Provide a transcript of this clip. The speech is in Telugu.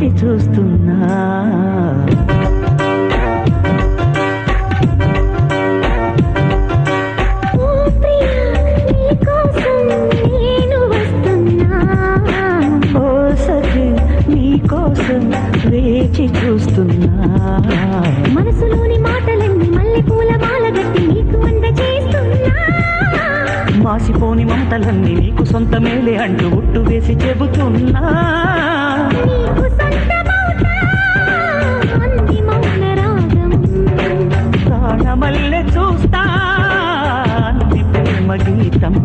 వేచి చూస్తున్నా. ఓ సఖి నీకోసం వేచి చూస్తున్నా. మనసులోని మాటలన్నీ మల్లెపూల మాలగట్టి నీకు అందజేస్తున్నా. మాసిపోని మమతలన్నీ నీకు సొంతమేలే అంటూ ఉట్టు వేసి చెబుతున్నా. నీకు సొంతమవుతా అంది మౌన రాగం. ప్రాణమల్లె చూస్తా అంది ప్రేమ గీతం.